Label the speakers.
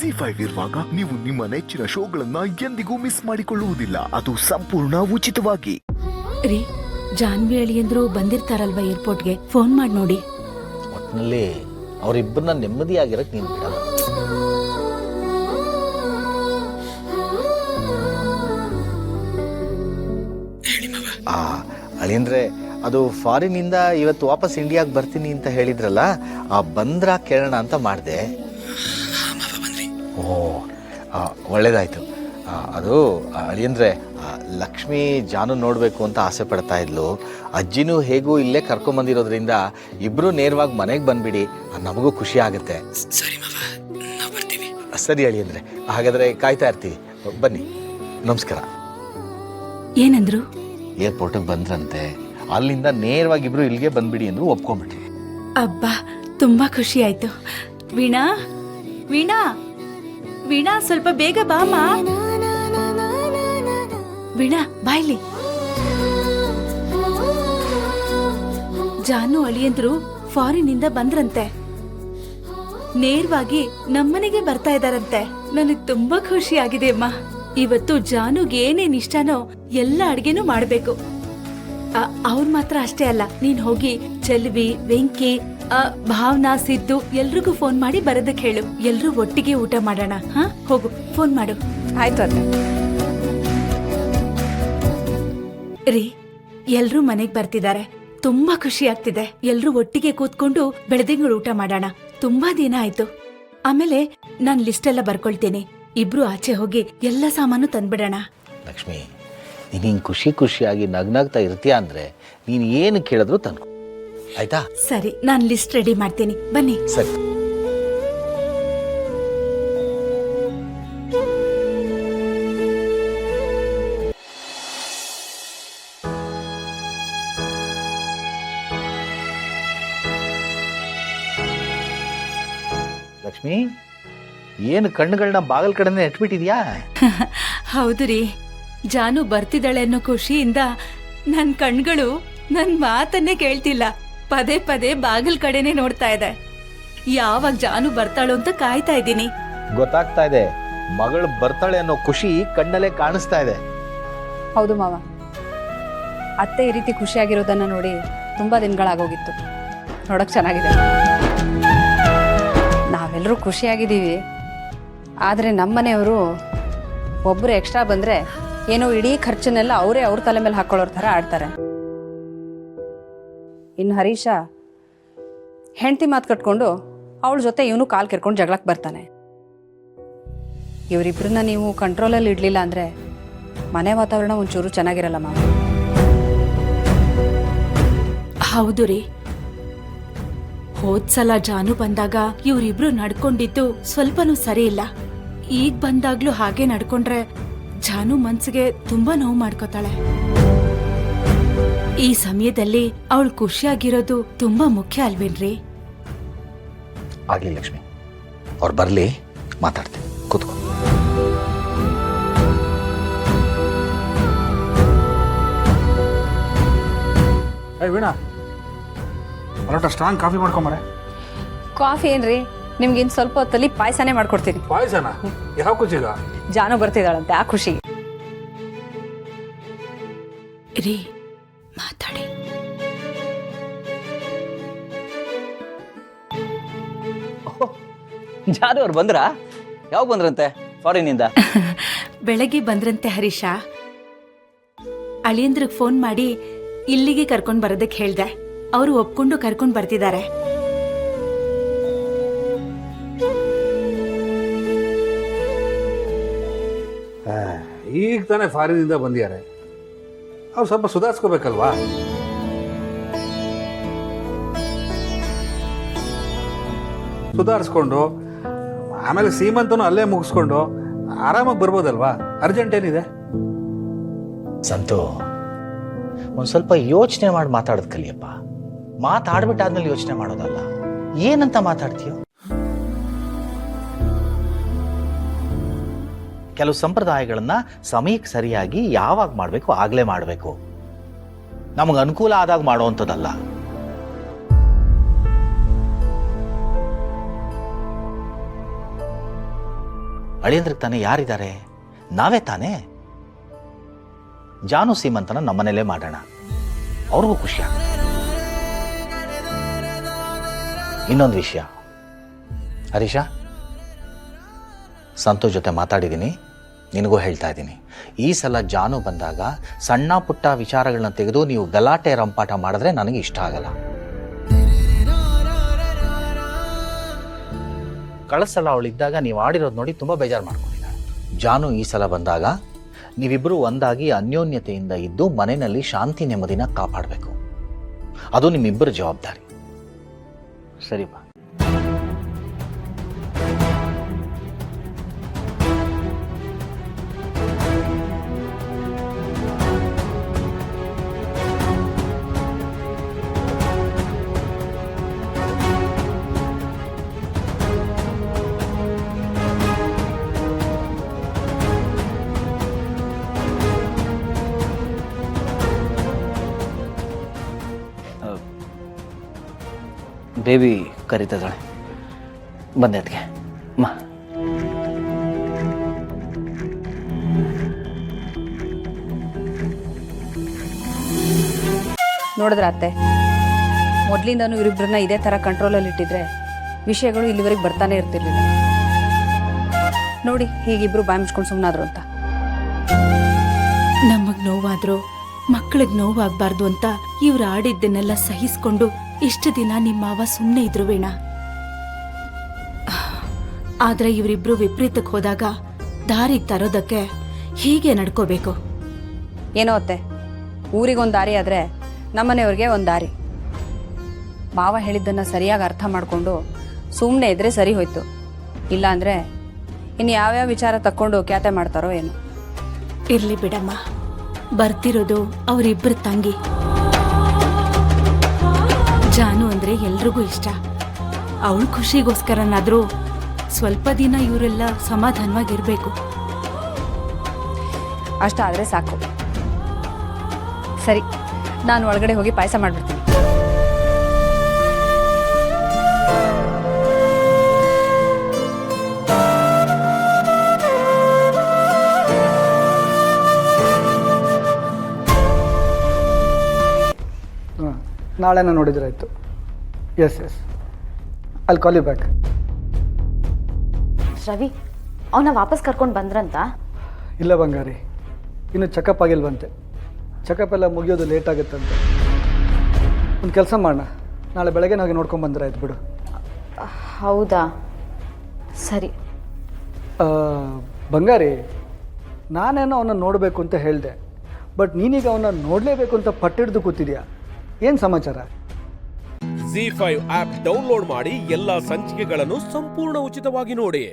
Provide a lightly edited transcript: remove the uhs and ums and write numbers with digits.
Speaker 1: ಜಿ5 ಇರುವಾಗ ನೀವು ನಿಮ್ಮ ನೆಚ್ಚಿನ ಶೋಗಳನ್ನ ಎಂದಿಗೂ ಮಿಸ್ ಮಾಡಿಕೊಳ್ಳುವುದಿಲ್ಲ. ಅದು ಸಂಪೂರ್ಣ ಉಚಿತವಾಗಿ.
Speaker 2: ರೀ, ಜಾನ್ವಿ ಅಳಿಯಂದ್ರು ಬಂದಿರ್ತಾರಲ್ವಾ ಏರ್ಪೋರ್ಟ್ಗೆ, ಫೋನ್ ಮಾಡಿ ನೋಡಿ.
Speaker 3: ಒಟ್ಟಿನಲ್ಲಿ ಅವರಿಬ್ಬರನ್ನ ನೆಮ್ಮದಿಯಾಗಿರಕ್ ನೀನು ಬಿಡಲ್ಲ. ಅಳಿಯಂದ್ರೆ ಅದು ಫಾರಿನಿಂದ ಇವತ್ತು ವಾಪಸ್ ಇಂಡಿಯಾಗೆ ಬರ್ತೀನಿ ಅಂತ ಹೇಳಿದ್ರಲ್ಲ, ಬಂದ್ರ ಕೇಳೋಣ ಅಂತ ಮಾಡಿದೆ. ಓ, ಒಳ್ಳೇದಾಯ್ತು. ಅದು ಅಳಿಯಂದ್ರೆ ಲಕ್ಷ್ಮಿ ಜಾನು ನೋಡಬೇಕು ಅಂತ ಆಸೆ ಪಡ್ತಾ ಇದ್ಲು. ಅಜ್ಜಿನೂ ಹೇಗೂ ಇಲ್ಲೇ ಕರ್ಕೊಂಬಂದಿರೋದ್ರಿಂದ ಇಬ್ರು ನೇರವಾಗಿ ಮನೆಗೆ ಬಂದ್ಬಿಡಿ, ನಮಗೂ ಖುಷಿ ಆಗುತ್ತೆ. ಸರಿ ಅಳಿಯಂದ್ರೆ, ಹಾಗಾದ್ರೆ ಕಾಯ್ತಾ ಇರ್ತೀವಿ. ಬನ್ನಿ, ನಮಸ್ಕಾರ.
Speaker 2: ಏನಂದ್ರು?
Speaker 3: ಏರ್ಪೋರ್ಟಿಗೆ ಬಂದ್ರಂತೆ, ಅಲ್ಲಿಂದ ನೇರವಾಗಿ ಇಬ್ರು ಇಲ್ಲಿಗೆ ಬಂದ್ಬಿಡಿ ಅಂದ್ರು, ಒಪ್ಕೊಂಡ್ಬಿಟ್ರು.
Speaker 2: ಅಬ್ಬಾ, ತುಂಬಾ ಖುಷಿ ಆಯ್ತು. ವೀಣಾ, ವೀಣಾ, ವೀಣಾ, ಸ್ವಲ್ಪ ಬೇಗ ಬಾಮ. ವೀಣಾ, ಬಾಯ್ಲಿ. ಜಾನು ಅಳಿಯಂದ್ರು ಫಾರಿನಿಂದ ಬಂದ್ರಂತೆ, ನೇರವಾಗಿ ನಮ್ಮನೆಗೆ ಬರ್ತಾ ಇದಾರಂತೆ. ನನಗ್ ತುಂಬಾ ಖುಷಿ ಆಗಿದೆ ಅಮ್ಮ. ಇವತ್ತು ಜಾನುಗೆ ಏನೇನ್ ಇಷ್ಟನೋ ಎಲ್ಲ ಅಡ್ಗೆನೂ ಮಾಡ್ಬೇಕು. ಅವ್ರ ಮಾತ್ರ ಅಷ್ಟೇ ಅಲ್ಲ, ನೀನ್ ಹೋಗಿ ಚೆಲ್ವಿ, ವೆಂಕಿ, ಭಾವನಾ, ಸಿದ್ದು ಎಲ್ರಿಗೂ ಫೋನ್ ಮಾಡಿ ಬರೋದಕ್ಕೆ ಹೇಳು. ಎಲ್ರೂ ಒಟ್ಟಿಗೆ ಊಟ ಮಾಡೋಣ. ಹಾ, ಹೋಗು, ಫೋನ್ ಮಾಡು.
Speaker 4: ಆಯ್ತು ಅತ್ತೆ.
Speaker 2: ರೀ, ಎಲ್ರೂ ಮನೆಗ್ ಬರ್ತಿದ್ದಾರೆ, ತುಂಬಾ ಖುಷಿ ಆಗ್ತಿದೆ. ಎಲ್ರೂ ಒಟ್ಟಿಗೆ ಕೂತ್ಕೊಂಡು ಬೆಳದಿಂಗಳು ಊಟ ಮಾಡೋಣ. ತುಂಬಾ ದಿನ ಆಯ್ತು. ಆಮೇಲೆ ನಾನ್ ಲಿಸ್ಟ್ ಎಲ್ಲ ಬರ್ಕೊಳ್ತೀನಿ. ಇಬ್ರು ಆಚೆ ಹೋಗಿ ಎಲ್ಲ ಸಾಮಾನು ತಂದ್ಬಿಡೋಣ.
Speaker 3: ಲಕ್ಷ್ಮಿ, ನೀನು ಹಿಂಗೆ ಖುಷಿ ಖುಷಿಯಾಗಿ ನಗ್ನಾಗ್ತಾ ಇರ್ತೀಯ ಅಂದ್ರೆ ನೀನು ಏನು ಕೇಳಿದ್ರು ತಂದ್ಕೊ, ಆಯ್ತಾ?
Speaker 2: ಸರಿ, ನಾನ್ ಲಿಸ್ಟ್ ರೆಡಿ ಮಾಡ್ತೀನಿ, ಬನ್ನಿ.
Speaker 3: ಸರಿ. ಲಕ್ಷ್ಮಿ, ಏನು ಕಣ್ಣುಗಳನ್ನ ಬಾಗಲ್ ಕಡೆನೇ ಇಟ್ಬಿಟ್ಟಿದ್ಯಾ?
Speaker 2: ಹೌದು ರೀ, ಜಾನು ಬರ್ತಿದ್ದಾಳೆ ಅನ್ನೋ ಖುಷಿಯಿಂದ ನನ್ ಕಣ್ಗಳು ನನ್ ಮಾತನ್ನೇ ಕೇಳ್ತಿಲ್ಲ. ಪದೇ ಪದೇ ಬಾಗಲ್ ಕಡೆನೆ ನೋಡ್ತಾ ಇದೆ. ಯಾವಾಗ ಜಾನು ಬರ್ತಾಳೋ ಅಂತ ಕಾಯ್ತಾ ಇದ್ದೀನಿ.
Speaker 3: ಗೊತ್ತಾಗ್ತಾ ಇದೆ, ಮಗಳು ಬರ್ತಾಳೆ ಅನ್ನೋ ಖುಷಿ ಕಣ್ಣಲ್ಲೇ ಕಾಣಿಸ್ತಾ ಇದೆ.
Speaker 4: ಹೌದು ಮಾವ, ಅತ್ತೆ ಈ ರೀತಿ ಖುಷಿಯಾಗಿರೋದನ್ನ ನೋಡಿ ತುಂಬಾ ದಿನಗಳಾಗೋಗಿತ್ತು. ನೋಡಕ್ ಚೆನ್ನಾಗಿದೆ. ನಾವೆಲ್ಲರೂ ಖುಷಿಯಾಗಿದ್ದೀವಿ, ಆದರೆ ನಮ್ಮನೆಯವರು ಒಬ್ಬರು ಎಕ್ಸ್ಟ್ರಾ ಬಂದರೆ ಏನೋ ಇಡೀ ಖರ್ಚನ್ನೆಲ್ಲ ಅವರೇ ಅವ್ರ ತಲೆ ಮೇಲೆ ಹಾಕೊಳ್ಳೋರ್ ಥರ ಆಡ್ತಾರೆ. ಇನ್ನು ಹರೀಶ ಹೆಂಡತಿ ಮಾತು ಕಟ್ಕೊಂಡು ಅವಳ ಜೊತೆ ಇವನು ಕಾಲು ಕೆರ್ಕೊಂಡು ಜಗಳಕ್ಕೆ ಬರ್ತಾನೆ. ಇವರಿಬ್ಬರನ್ನ ನೀವು ಕಂಟ್ರೋಲಲ್ಲಿ ಇಡಲಿಲ್ಲ ಅಂದರೆ ಮನೆ ವಾತಾವರಣ ಒಂಚೂರು ಚೆನ್ನಾಗಿರಲ್ಲ ಮಾವ.
Speaker 2: ಹೌದು ರೀ, ಹೋದ್ಸಲ ಜಾನು ಬಂದಾಗ ಇವ್ರಿಬ್ರು ನಡ್ಕೊಂಡಿದ್ದು ಸ್ವಲ್ಪನೂ ಸರಿ ಇಲ್ಲ. ಈಗ ಬಂದಾಗ್ಲೂ ಹಾಗೆ ನಡ್ಕೊಂಡ್ರೆ ಜಾನು ಮನ್ಸಿಗೆ ತುಂಬಾ ನೋವು ಮಾಡ್ಕೋತಾಳೆ. ಈ ಸಮಯದಲ್ಲಿ ಅವಳು ಖುಷಿಯಾಗಿರೋದು ತುಂಬಾ ಮುಖ್ಯ ಅಲ್ವೇನ್ರಿ?
Speaker 3: ಆಗ್ಲಿ ಲಕ್ಷ್ಮಿ, ಅವ್ರು ಬರ್ಲಿ, ಮಾತಾಡ್ತೀನಿ, ಕೂತ್ಕೊ.
Speaker 5: ವೀಣಾ, ಅಲೋಟ ಸ್ಟ್ರಾಂಗ್ ಕಾಫಿ ಮಾಡ್ಕೊಂಬರೆ.
Speaker 4: ಕಾಫಿ ಏನ್ರಿ, ನಿಮ್ಗೆ ಇನ್ನು ಸ್ವಲ್ಪ ಹೊತ್ತಲ್ಲಿ ಪಾಯಸನೇ ಮಾಡ್ಕೊಡ್ತೀನಿ.
Speaker 5: ಪಾಯಸನ? ಯಾವ ಖುಷಿಗ?
Speaker 4: ಜಾನು ಬರ್ತಿದ್ದಾಳಂತೆ, ಆ ಖುಷಿ.
Speaker 2: ರೀ, ಮಾತಾಡಿ.
Speaker 6: ಜಾನು ಅವ್ರು ಬಂದ್ರ? ಯಾವಾಗ ಬಂದ್ರಂತೆ ಫಾರಿನಿಂದ?
Speaker 2: ಬೆಳಗ್ಗೆ ಬಂದ್ರಂತೆ ಹರೀಶ. ಅಳಿಯಂದ್ರಿಗೆ ಫೋನ್ ಮಾಡಿ ಇಲ್ಲಿಗೆ ಕರ್ಕೊಂಡ್ ಬರೋದಕ್ಕೆ ಹೇಳ್ದೆ. ಅವರು ಒಪ್ಕೊಂಡು ಕರ್ಕೊಂಡ್ ಬರ್ತಿದ್ದಾರೆ.
Speaker 5: ಈಗ ತಾನೇ ಫಾರಿನಿಂದ ಬಂದಿದ್ದಾರೆ, ಅವ್ರು ಸ್ವಲ್ಪ ಸುಧಾರಿಸ್ಕೋಬೇಕಲ್ವಾ? ಸುಧಾರಿಸ್ಕೊಂಡು ಆಮೇಲೆ ಸೀಮಂತನು ಅಲ್ಲೇ ಮುಗಿಸ್ಕೊಂಡು ಆರಾಮಾಗಿ ಬರ್ಬೋದಲ್ವಾ? ಅರ್ಜೆಂಟ್ ಏನಿದೆ?
Speaker 3: ಸಂತು, ಒಂದು ಸ್ವಲ್ಪ ಯೋಚನೆ ಮಾಡಿ ಮಾತಾಡೋದು ಕಲಿಯಪ್ಪ. ಮಾತಾಡ್ಬಿಟ್ಟಾದ್ಮೇಲೆ ಯೋಚನೆ ಮಾಡೋದಲ್ಲ. ಏನಂತ ಮಾತಾಡ್ತೀಯೋ? ಕೆಲವು ಸಂಪ್ರದಾಯಗಳನ್ನ ಸಮಯಕ್ಕೆ ಸರಿಯಾಗಿ ಯಾವಾಗ ಮಾಡಬೇಕು ಆಗ್ಲೇ ಮಾಡಬೇಕು. ನಮಗೆ ಅನುಕೂಲ ಆದಾಗ ಮಾಡುವಂಥದ್ದಲ್ಲ. ಅಳಿಯಂದ್ರಿಗೆ ತಾನೇ ಯಾರಿದ್ದಾರೆ? ನಾವೇ ತಾನೇ. ಜಾನು ಸೀಮಂತನ ನಮ್ಮನೇಲೇ ಮಾಡೋಣ, ಅವ್ರಿಗೂ ಖುಷಿ ಆಗುತ್ತೆ. ಇನ್ನೊಂದು ವಿಷಯ ಹರೀಶ, ಸಂತೋಷ್ ಜೊತೆ ಮಾತಾಡಿದ್ದೀನಿ, ನಿನಗೂ ಹೇಳ್ತಾ ಇದ್ದೀನಿ. ಈ ಸಲ ಜಾನು ಬಂದಾಗ ಸಣ್ಣ ಪುಟ್ಟ ವಿಚಾರಗಳನ್ನ ತೆಗೆದು ನೀವು ಗಲಾಟೆ ರಂಪಾಟ ಮಾಡಿದ್ರೆ ನನಗೆ ಇಷ್ಟ ಆಗಲ್ಲ. ಕಳೆದ ಸಲ ಅವಳಿದ್ದಾಗ ನೀವು ಆಡಿರೋದು ನೋಡಿ ತುಂಬ ಬೇಜಾರು ಮಾಡ್ಕೊಂಡಿದ್ದಾಳೆ. ಜಾನು ಈ ಸಲ ಬಂದಾಗ ನೀವಿಬ್ಬರು ಒಂದಾಗಿ ಅನ್ಯೋನ್ಯತೆಯಿಂದ ಇದ್ದು ಮನೆಯಲ್ಲಿ ಶಾಂತಿ ನೆಮ್ಮದಿನ ಕಾಪಾಡಬೇಕು. ಅದು ನಿಮ್ಮಿಬ್ಬರ ಜವಾಬ್ದಾರಿ. ಸರಿಪಾ?
Speaker 6: ಬೇಬಿ ಕರೀತಿದ್ದಾಳೆ, ಬಂದೆ ಅದಕ್ಕೆ. ಅಮ್ಮ,
Speaker 4: ನೋಡಿದ್ರ ಅತ್ತೆ, ಮೊದಲಿಂದನೂ ಇವರಿಬ್ಬರನ್ನ ಇದೇ ಥರ ಕಂಟ್ರೋಲಲ್ಲಿ ಇಟ್ಟಿದ್ರೆ ವಿಷಯಗಳು ಇಲ್ಲಿವರೆಗೆ ಬರ್ತಾನೆ ಇರ್ತಿರ್ಲಿಲ್ಲ. ನೋಡಿ ಹೀಗಿಬ್ರು ಬಾಯಿ ಮುಚ್ಕೊಂಡು ಸುಮ್ಮನಾದ್ರು ಅಂತ.
Speaker 2: ನಮಗ್ ನೋವಾದ್ರೂ ಮಕ್ಕಳಿಗೆ ನೋವಾಗ್ಬಾರ್ದು ಅಂತ ಇವ್ರು ಆಡಿದ್ದನ್ನೆಲ್ಲ ಸಹಿಸ್ಕೊಂಡು ಇಷ್ಟು ದಿನ ನಿಮ್ಮ ಮಾವ ಸುಮ್ಮನೆ ಇದ್ರು ವೀಣಾ. ಆದ್ರೆ ಇವರಿಬ್ರು ವಿಪರೀತಕ್ಕೆ ಹೋದಾಗ ದಾರಿಗೆ ತರೋದಕ್ಕೆ ಹೀಗೆ ನಡ್ಕೋಬೇಕು.
Speaker 4: ಏನೋ ಅತ್ತೆ, ಊರಿಗೊಂದು ದಾರಿ ಆದರೆ ನಮ್ಮನೆಯವ್ರಿಗೆ ಒಂದು ದಾರಿ. ಮಾವ ಹೇಳಿದ್ದನ್ನು ಸರಿಯಾಗಿ ಅರ್ಥ ಮಾಡಿಕೊಂಡು ಸುಮ್ಮನೆ ಇದ್ರೆ ಸರಿ ಹೋಯ್ತು. ಇಲ್ಲಾಂದರೆ ಇನ್ನು ಯಾವ್ಯಾವ ವಿಚಾರ ತಕ್ಕೊಂಡು ಖ್ಯಾತೆ ಮಾಡ್ತಾರೋ ಏನು.
Speaker 2: ಇರ್ಲಿ ಬಿಡಮ್ಮ, ಬರ್ತಿರೋದು ಅವರಿಬ್ಬರ ತಂಗಿ. ಜಾನು ಅಂದ್ರೆ ಎಲ್ರಿಗೂ ಇಷ್ಟ. ಅವಳ ಖುಷಿಗೋಸ್ಕರನಾದ್ರೂ ಸ್ವಲ್ಪ ದಿನ ಇವರೆಲ್ಲ ಸಮಾಧಾನವಾಗಿರ್ಬೇಕು.
Speaker 4: ಅಷ್ಟಾದರೆ ಸಾಕು. ಸರಿ, ನಾನು ಒಳಗಡೆ ಹೋಗಿ ಪಾಯಸ ಮಾಡಿಬಿಡ್ತೀನಿ.
Speaker 7: ನಾಳೆ ನಾನು ನೋಡಿದ್ರಾಯ್ತು. ಎಸ್ ಅಲ್ಲಿ ಕಾಲ್ ಯು ಬ್ಯಾಕ್.
Speaker 8: ರವಿ, ಅವನ ವಾಪಸ್ ಕರ್ಕೊಂಡು ಬಂದ್ರಂತ?
Speaker 7: ಇಲ್ಲ ಬಂಗಾರಿ, ಇನ್ನು ಚೆಕಪ್ ಆಗಿಲ್ವಂತೆ. ಚೆಕಪ್ ಎಲ್ಲ ಮುಗಿಯೋದು ಲೇಟ್ ಆಗುತ್ತಂತೆ. ಒಂದು ಕೆಲಸ ಮಾಡೋಣ, ನಾಳೆ ಬೆಳಗ್ಗೆ ಹೋಗಿ ನೋಡ್ಕೊಂಡು ಬಂದ್ರೆ ಆಯ್ತು ಬಿಡು.
Speaker 8: ಹೌದಾ, ಸರಿ.
Speaker 7: ಬಂಗಾರಿ, ನಾನೇನೋ ಅವನ್ನ ನೋಡಬೇಕು ಅಂತ ಹೇಳಿದೆ, ಬಟ್ ನೀನೀಗ ಅವನ್ನ ನೋಡಲೇಬೇಕು ಅಂತ ಪಟ್ಟಿಡ್ದು ಕೂತಿದ್ಯಾ. ಏನು ಸಮಾಚಾರ?
Speaker 9: ZEE5 ಆಪ್ ಡೌನ್ಲೋಡ್ ಮಾಡಿ ಎಲ್ಲಾ ಸಂಚಿಕೆಗಳನ್ನು ಸಂಪೂರ್ಣ ಉಚಿತವಾಗಿ ನೋಡಿ.